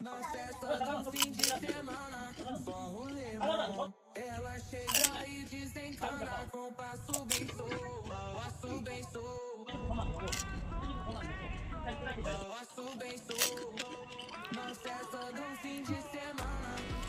Na festa do fim de semana, só rolê, mano. Ela chega e desencana com passo bem solto, passo bem solto, passo bem solto. Na festa do fim de semana,